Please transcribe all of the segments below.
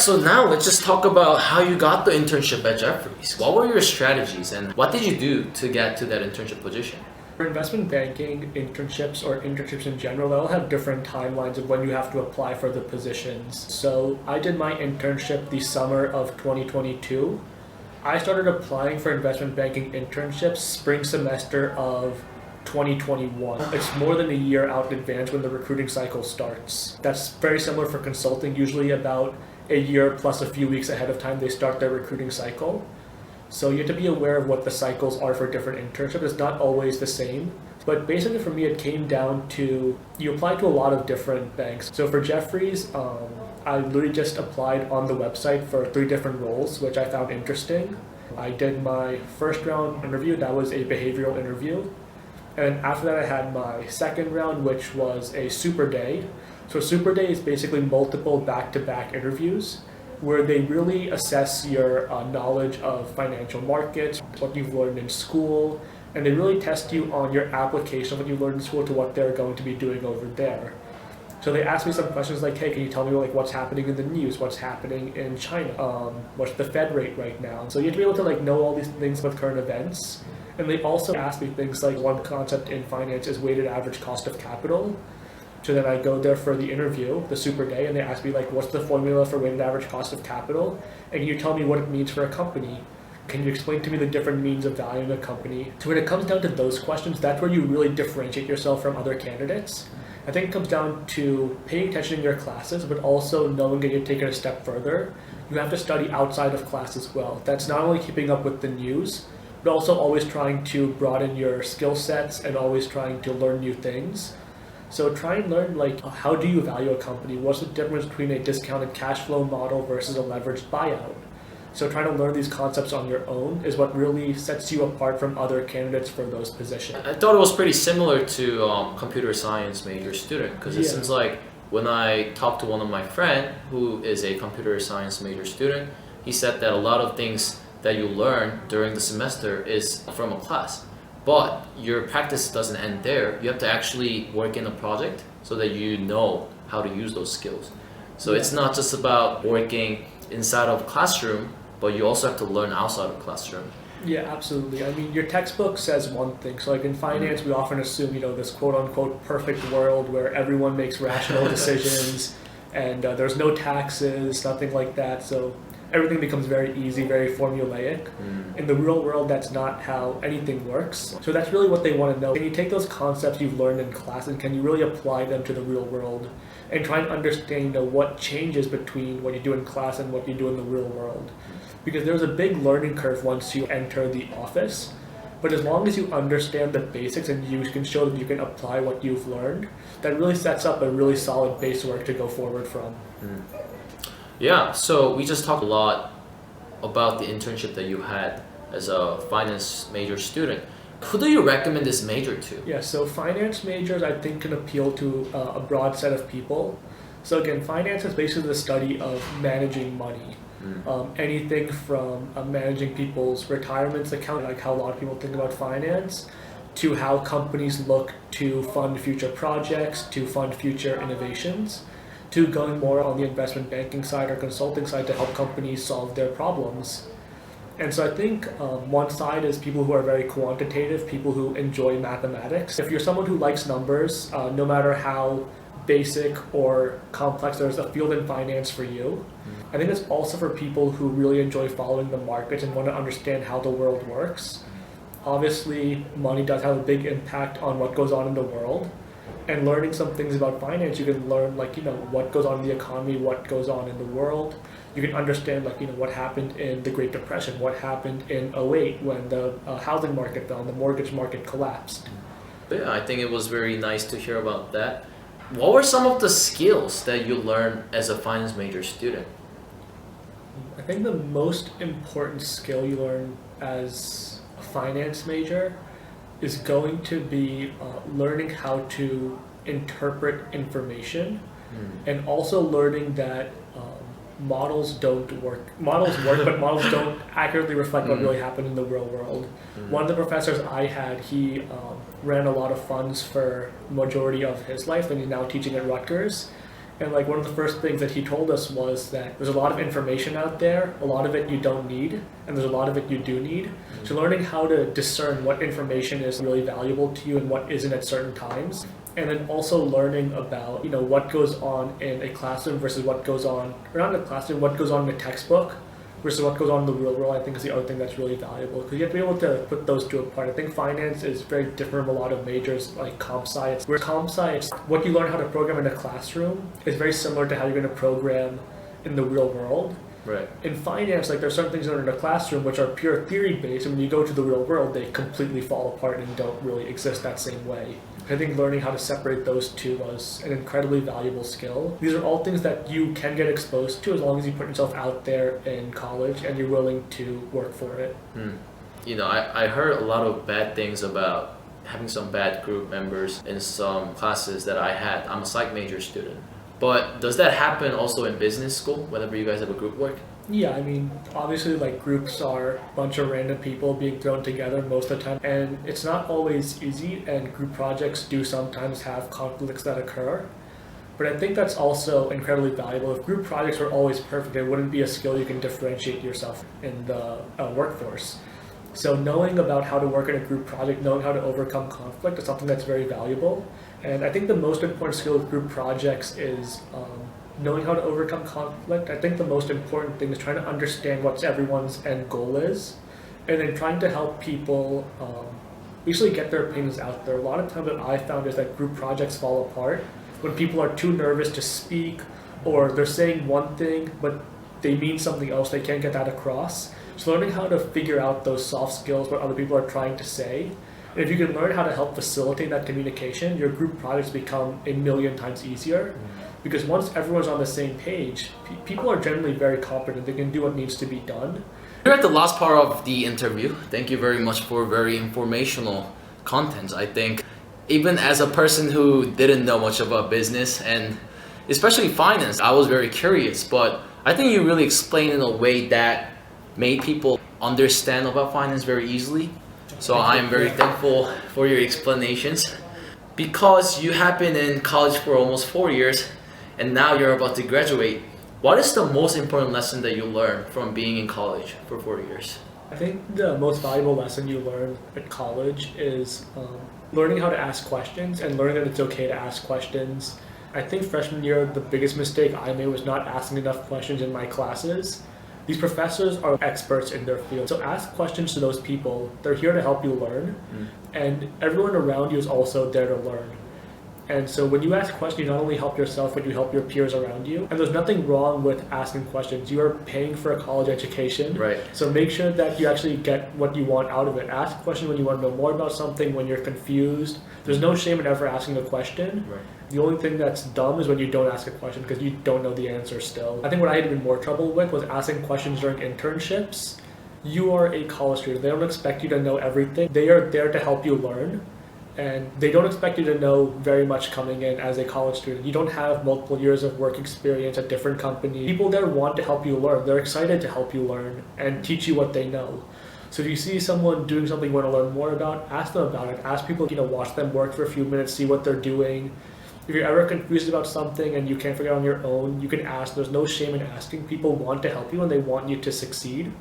So now let's just talk about how you got the internship at Jefferies. What were your strategies and what did you do to get to that internship position? For investment banking internships or internships in general, they'll have different timelines of when you have to apply for the positions. So I did my internship the summer of 2022. I started applying for investment banking internships spring semester of 2021. It's more than a year out in advance when the recruiting cycle starts. That's very similar for consulting, usually about a year plus a few weeks ahead of time they start their recruiting cycle. So you have to be aware of what the cycles are for different internships. It's not always the same. But basically for me, it came down to, you apply to a lot of different banks. So for Jefferies, I literally just applied on the website for 3 different roles, which I found interesting. I did my first round interview, that was a behavioral interview. And after that, I had my second round, which was a super day. So super day is basically multiple back-to-back interviews where they really assess your knowledge of financial markets, what you've learned in school, and they really test you on your application of what you learned in school to what they're going to be doing over there. So they asked me some questions like, hey, can you tell me what's happening in the news, what's happening in China, what's the Fed rate right now? So you have to be able to know all these things with current events. And they also asked me things like, one concept in finance is weighted average cost of capital. So then I go there for the interview, the super day, and they ask me what's the formula for weighted average cost of capital? And can you tell me what it means for a company? Can you explain to me the different means of valuing a company? So when it comes down to those questions, that's where you really differentiate yourself from other candidates. I think it comes down to paying attention in your classes, but also knowing that you're taking a step further. You have to study outside of class as well. That's not only keeping up with the news, but also always trying to broaden your skill sets and always trying to learn new things. So try and learn how do you value a company? What's the difference between a discounted cash flow model versus a leveraged buyout? So trying to learn these concepts on your own is what really sets you apart from other candidates for those positions. I thought it was pretty similar to computer science major student because it seems like when I talked to one of my friend who is a computer science major student, he said that a lot of things that you learn during the semester is from a class. But your practice doesn't end there. You have to actually work in a project so that you know how to use those skills. So it's not just about working inside of a classroom, but you also have to learn outside of classroom. Yeah, absolutely. I mean, your textbook says one thing. So in finance, we often assume, this quote unquote perfect world where everyone makes rational decisions and there's no taxes, nothing like that. So everything becomes very easy, very formulaic. In the real world, that's not how anything works. So that's really what they want to know. Can you take those concepts you've learned in class and can you really apply them to the real world and try and understand what changes between what you do in class and what you do in the real world? Because there's a big learning curve once you enter the office. But as long as you understand the basics and you can show that you can apply what you've learned, that really sets up a really solid base work to go forward from. Yeah, so we just talked a lot about the internship that you had as a finance major student. Who do you recommend this major to? Yeah, so finance majors I think can appeal to a broad set of people. So again, finance is basically the study of managing money. Anything from managing people's retirements account, like how a lot of people think about finance, to how companies look to fund future projects, to fund future innovations, to going more on the investment banking side or consulting side to help companies solve their problems. And so I think one side is people who are very quantitative, people who enjoy mathematics. If you're someone who likes numbers, no matter how basic or complex, there's a field in finance for you. I think it's also for people who really enjoy following the markets and want to understand how the world works. Obviously, money does have a big impact on what goes on in the world. And learning some things about finance, you can learn what goes on in the economy, what goes on in the world. You can understand what happened in the Great Depression, what happened in '08 when the housing market fell and the mortgage market collapsed. Yeah, I think it was very nice to hear about that. What were some of the skills that you learned as a finance major student? I think the most important skill you learn as a finance major is going to be learning how to interpret information and also learning that models don't work. Models work, but models don't accurately reflect what really happened in the real world. One of the professors I had, he ran a lot of funds for majority of his life, and he's now teaching at Rutgers. And like one of the first things that he told us was that there's a lot of information out there, a lot of it you don't need, and there's a lot of it you do need. So learning how to discern what information is really valuable to you and what isn't at certain times. And then also learning about, what goes on in a classroom versus what goes on, or not in a classroom, what goes on in a textbook versus what goes on in the real world, I think is the other thing that's really valuable. Because you have to be able to put those two apart. I think finance is very different from a lot of majors like comp sci. Where comp sci, what you learn how to program in a classroom is very similar to how you're going to program in the real world. Right. In finance, there's certain things you learn in a classroom which are pure theory based, and when you go to the real world, they completely fall apart and don't really exist that same way. I think learning how to separate those two was an incredibly valuable skill. These are all things that you can get exposed to as long as you put yourself out there in college and you're willing to work for it. I heard a lot of bad things about having some bad group members in some classes that I had. I'm a psych major student. But does that happen also in business school, whenever you guys have a group work? Yeah, obviously groups are a bunch of random people being thrown together most of the time, and it's not always easy, and group projects do sometimes have conflicts that occur. But I think that's also incredibly valuable. If group projects were always perfect, it wouldn't be a skill you can differentiate yourself in the workforce. So knowing about how to work in a group project, knowing how to overcome conflict is something that's very valuable. And I think the most important skill with group projects is knowing how to overcome conflict. I think the most important thing is trying to understand what everyone's end goal is, and then trying to help people basically get their opinions out there. A lot of times what I found is that group projects fall apart when people are too nervous to speak, or they're saying one thing, but they mean something else, they can't get that across. So learning how to figure out those soft skills, what other people are trying to say, and if you can learn how to help facilitate that communication, your group projects become a million times easier. Because once everyone's on the same page, people are generally very competent. They can do what needs to be done. We're at the last part of the interview. Thank you very much for very informational content. I think even as a person who didn't know much about business and especially finance, I was very curious. But I think you really explained in a way that made people understand about finance very easily. So I am very thankful for your explanations. Because you have been in college for almost 4 years, and now you're about to graduate, what is the most important lesson that you learned from being in college for 4 years? I think the most valuable lesson you learn at college is learning how to ask questions and learning that it's okay to ask questions. I think freshman year, the biggest mistake I made was not asking enough questions in my classes. These professors are experts in their field, so ask questions to those people. They're here to help you learn, and everyone around you is also there to learn. And so when you ask questions, you not only help yourself, but you help your peers around you. And there's nothing wrong with asking questions. You are paying for a college education. Right. So make sure that you actually get what you want out of it. Ask questions when you want to know more about something, when you're confused. There's no shame in ever asking a question. Right. The only thing that's dumb is when you don't ask a question because you don't know the answer still. I think what I had even more trouble with was asking questions during internships. You are a college student. They don't expect you to know everything. They are there to help you learn. And they don't expect you to know very much coming in as a college student. You don't have multiple years of work experience at different companies. People there want to help you learn. They're excited to help you learn and teach you what they know. So if you see someone doing something you want to learn more about, ask them about it. Ask people, watch them work for a few minutes, see what they're doing. If you're ever confused about something and you can't figure it out on your own, you can ask. There's no shame in asking. People want to help you and they want you to succeed.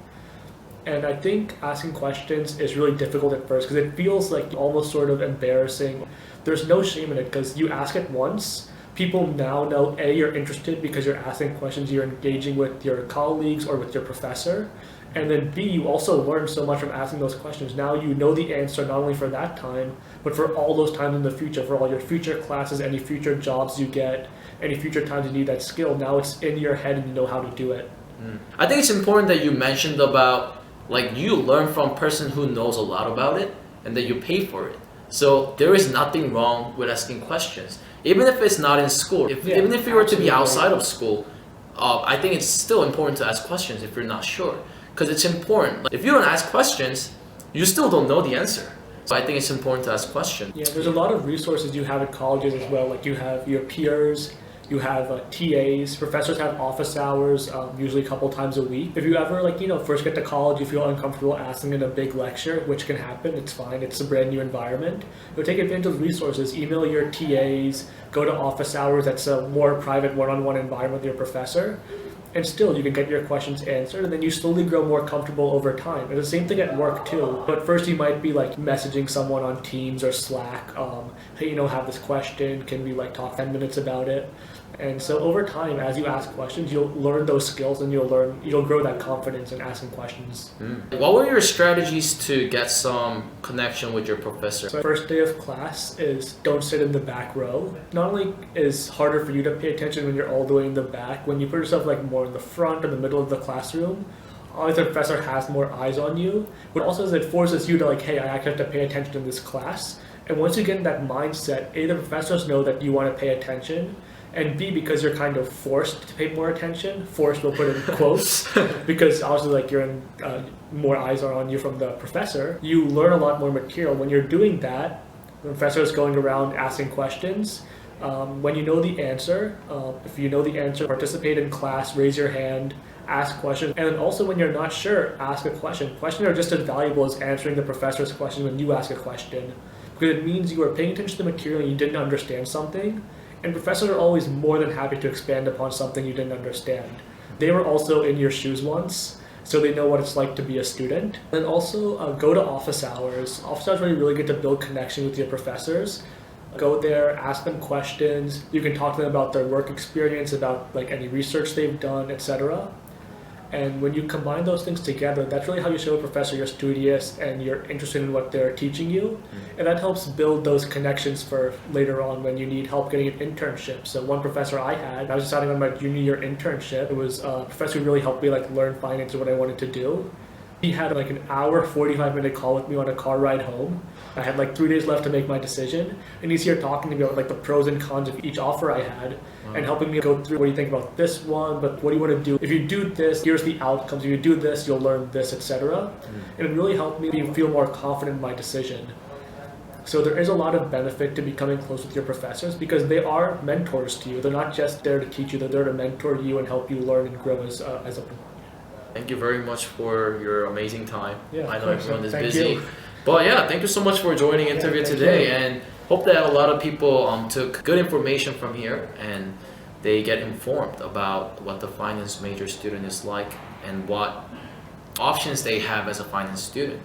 And I think asking questions is really difficult at first because it feels like almost sort of embarrassing. There's no shame in it because you ask it once. People now know A, you're interested because you're asking questions, you're engaging with your colleagues or with your professor. And then B, you also learn so much from asking those questions. Now you know the answer not only for that time, but for all those times in the future, for all your future classes, any future jobs you get, any future times you need that skill. Now it's in your head and you know how to do it. I think it's important that you mentioned about you learn from a person who knows a lot about it and that you pay for it. So there is nothing wrong with asking questions. Even if it's not in school, even if you were to be outside of school, I think it's still important to ask questions if you're not sure. Because it's important. If you don't ask questions, you still don't know the answer. So I think it's important to ask questions. Yeah, there's a lot of resources you have at colleges as well. You have your peers, You have TAs. Professors have office hours, usually a couple times a week. If you ever first get to college, you feel uncomfortable asking in a big lecture, which can happen. It's fine. It's a brand new environment. You'll take advantage of resources. Email your TAs. Go to office hours. That's a more private, one-on-one environment with your professor. And still, you can get your questions answered, and then you slowly grow more comfortable over time. And the same thing at work too. But first, you might be messaging someone on Teams or Slack. Hey, have this question. Can we talk 10 minutes about it? And so over time, as you ask questions, you'll learn those skills, and you'll grow that confidence in asking questions. What were your strategies to get some connection with your professor? So first day of class is don't sit in the back row. Not only is it harder for you to pay attention when you're all the way in the back, when you put yourself more in the front or the middle of the classroom, always the professor has more eyes on you. But also it forces you to hey, I actually have to pay attention in this class. And once you get in that mindset, A, the professors know that you want to pay attention, and B, because you're kind of forced to pay more attention, forced we'll put in quotes, because obviously you're in, more eyes are on you from the professor, you learn a lot more material. When you're doing that, the professor is going around asking questions. When you know the answer, if you know the answer, participate in class, raise your hand, ask questions. And then also when you're not sure, ask a question. Questions are just as valuable as answering the professor's question when you ask a question, because it means you are paying attention to the material and you didn't understand something. And professors are always more than happy to expand upon something you didn't understand. They were also in your shoes once, so they know what it's like to be a student. And also go to office hours. Office hours where you really get to build connection with your professors. Go there, ask them questions. You can talk to them about their work experience, about any research they've done, etc. And when you combine those things together, that's really how you show a professor you're studious and you're interested in what they're teaching you. And that helps build those connections for later on when you need help getting an internship. So one professor I was deciding on my junior year internship. It was a professor who really helped me learn finance and what I wanted to do. He had an hour, 45-minute call with me on a car ride home. I had 3 days left to make my decision. And he's here talking to me about the pros and cons of each offer I had. Wow. And helping me go through, what do you think about this one, but what do you want to do? If you do this, here's the outcomes. If you do this, you'll learn this, etc. And it really helped me feel more confident in my decision. So there is a lot of benefit to becoming close with your professors because they are mentors to you. They're not just there to teach you, they're there to mentor you and help you learn and grow as a Thank you very much for your amazing time. Yeah, I know everyone is thank busy. you. But yeah, thank you so much for joining interview today, and hope that a lot of people took good information from here and they get informed about what the finance major student is like and what options they have as a finance student.